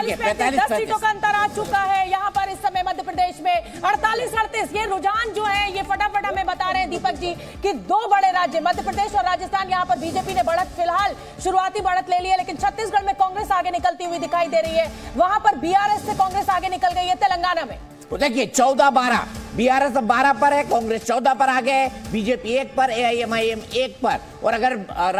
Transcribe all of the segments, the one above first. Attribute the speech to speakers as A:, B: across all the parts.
A: देखिए 10 सीटों का अंतर आ चुका है यहाँ पर इस समय मध्य प्रदेश में 48-38। ये रुझान जो है ये फटाफट हमें बता रहे हैं दीपक जी कि दो बड़े राज्य मध्य प्रदेश और राजस्थान, यहाँ पर बीजेपी ने बढ़त फिलहाल शुरुआती बढ़त ले ली है, लेकिन छत्तीसगढ़ में कांग्रेस आगे निकलती हुई दिखाई दे रही है। वहां पर बीआरएस से कांग्रेस आगे निकल गई है। तेलंगाना में
B: देखिए 14-12 बीआरएस 12 पर है, कांग्रेस 14 पर आ गए, बीजेपी 1 पर, एआईएमआईएम 1 पर। और अगर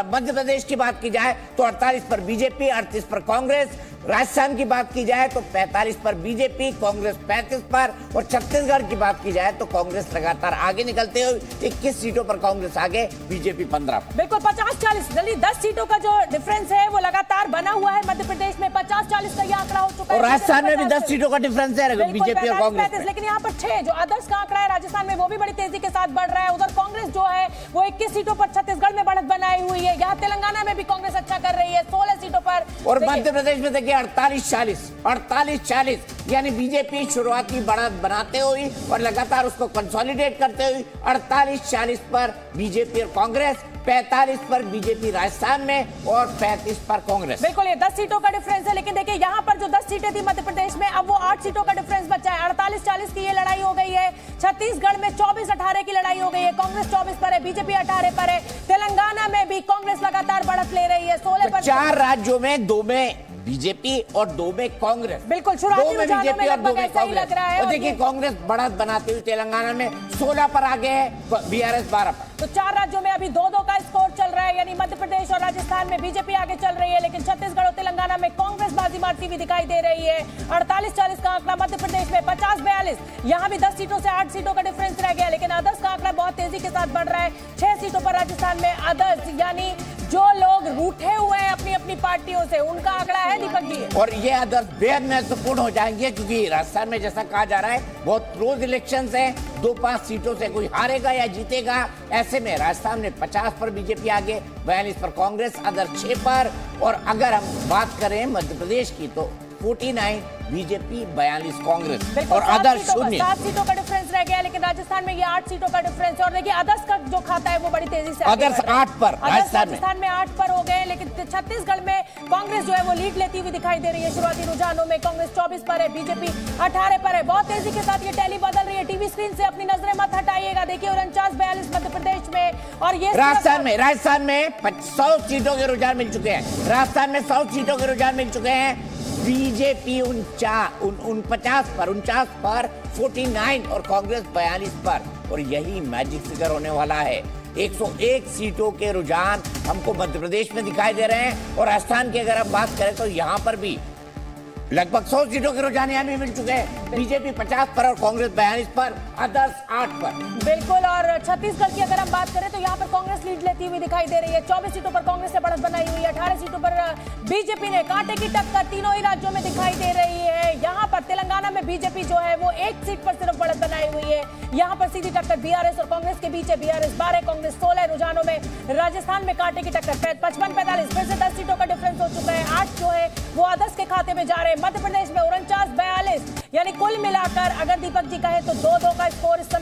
B: मध्य प्रदेश की बात की जाए तो 48 पर बीजेपी, 38 पर कांग्रेस। राजस्थान की बात की जाए तो 45 पर बीजेपी, कांग्रेस 35 पर। और छत्तीसगढ़ की बात की जाए तो कांग्रेस लगातार आगे निकलते हुए 21 सीटों पर कांग्रेस आगे, बीजेपी 15 पर।
A: बिल्कुल 50-40 जल्दी 10 सीटों का जो डिफरेंस है वो लगातार बना हुआ है मध्य प्रदेश में। 50-40 का ये आंकड़ा हो चुका है।
B: और राजस्थान में भी 10 सीटों का डिफरेंस है बीजेपी और कांग्रेस।
A: लेकिन यहाँ पर 6 जो आदर्श का आंकड़ा है राजस्थान में वो भी बड़ी तेजी के साथ बढ़ रहा है। उधर कांग्रेस जो है वो 21 सीटों पर छत्तीसगढ़ में बढ़त बनाई हुई है। यहाँ तेलंगाना में भी कांग्रेस अच्छा कर रही है 16 सीटों पर।
B: और मध्य प्रदेश में देखिए 48-40 यानी बीजेपी शुरुआती बढ़त बनाते हुए और लगातार उसको कंसोलिडेट करते हुए 48-40 पर बीजेपी और कांग्रेस, 45 पर बीजेपी राजस्थान में और 35 पर कांग्रेस।
A: बिल्कुल ये 10 सीटों का डिफरेंस है। लेकिन देखिए यहाँ पर जो 10 सीटें थी मध्य प्रदेश में अब वो 8 सीटों का डिफरेंस बचा है। 48-40 की ये लड़ाई हो गई है। छत्तीसगढ़ में 24-18 की लड़ाई हो गई है। कांग्रेस 24 पर है, बीजेपी 18 पर है। तेलंगाना में भी कांग्रेस लगातार बढ़त ले रही है 16 पर।
B: 4 राज्यों में 2 में बीजेपी और 2 में कांग्रेस।
A: बिल्कुल
B: 2 में बीजेपी और 2 में कांग्रेस। और देखिए कांग्रेस बढ़त बनाते हुए तेलंगाना में 16 पर आगे है, बीआरएस 12 पर।
A: तो 4 राज्यों में अभी 2-2 का स्कोर चल रहा है, यानी मध्य प्रदेश और राजस्थान में बीजेपी आगे चल रही है, लेकिन छत्तीसगढ़ और तेलंगाना में कांग्रेस बाजी मारती हुई दिखाई दे रही है। 48-40 का आंकड़ा मध्य प्रदेश में, 50-42 यहाँ भी 10 सीटों से 8 सीटों का डिफरेंस रह गया, लेकिन अदर्स का आंकड़ा बहुत तेजी के साथ बढ़ रहा है। 6 सीटों पर राजस्थान में अदर्स, यानी जो लोग रूठे हुए हैं अपनी अपनी पार्टियों से, उनका आंकड़ा है दीपक जी।
B: और ये अदर्स बेहद महत्वपूर्ण हो जाएंगे क्योंकि राजस्थान में जैसा कहा जा रहा है बहुत क्लोज इलेक्शंस हैं, 2-5 सीटों से कोई हारेगा या जीतेगा। ऐसे में राजस्थान में 50 पर बीजेपी आगे, 42 पर कांग्रेस, अदर 6 पर। और अगर हम बात करें मध्य प्रदेश की तो 49 बीजेपी, 42 कांग्रेस और अदर 0।
A: 7 सीटों का डिफरेंस रह गया, लेकिन राजस्थान में ये 8 सीटों का डिफरेंस है। और देखिए अदर्स का जो खाता है वो बड़ी तेजी से
B: अदर्स 8 पर
A: राजस्थान में 8 पर हो गए, लेकिन छत्तीसगढ़ में कांग्रेस जो है वो लीड लेती हुई दिखाई दे रही है। शुरुआती रुझानों में कांग्रेस 24 पर है, बीजेपी 18 पर है। बहुत तेजी के साथ ये टैली बदल रही है। टीवी स्क्रीन से अपनी नजरें मत हटाइएगा। देखिए 49-42 मध्य प्रदेश में और ये
B: राजस्थान में 100 सीटों के रुझान मिल चुके हैं। राजस्थान में 100 सीटों के रुझान मिल चुके हैं। बीजेपी 49 पर 49 और कांग्रेस 42 पर। और यही मैजिक फिगर होने वाला है। 101 सीटों के रुझान हमको मध्य प्रदेश में दिखाई दे रहे हैं। और राजस्थान की अगर हम बात करें तो यहाँ पर भी लगभग 100 सीटों के रुझान यहाँ भी मिल चुके हैं। बीजेपी 50 पर और कांग्रेस 42 पर, अदर्स 8 पर।
A: बिल्कुल। और छत्तीसगढ़ की अगर हम बात करें तो यहाँ पर कांग्रेस लीड लेती हुई दिखाई दे रही है। 24 सीटों पर कांग्रेस ने बढ़त बनाई हुई है, 18 सीटों पर बीजेपी ने कांटे की टक्कर तीनों ही राज्यों में दिखाई दे रही है। यहाँ पर तेलंगाना में बीजेपी जो है वो 1 सीट पर सिर्फ बढ़त बनाई हुई है। यहाँ पर सीधी टक्कर बीआरएस और कांग्रेस के बीच है। बीआरएस 12, कांग्रेस 16 रुझानों में। राजस्थान में कांटे की टक्कर 55-45, फिर से 10 सीटों का डिफरेंस हो चुका है। 8 जो है वो अदर्स के खाते में जा रहे हैं। मध्य प्रदेश में 49-42, यानी कुल मिलाकर अगर दीपक जी कहे तो 2-2 का स्कोर इस समय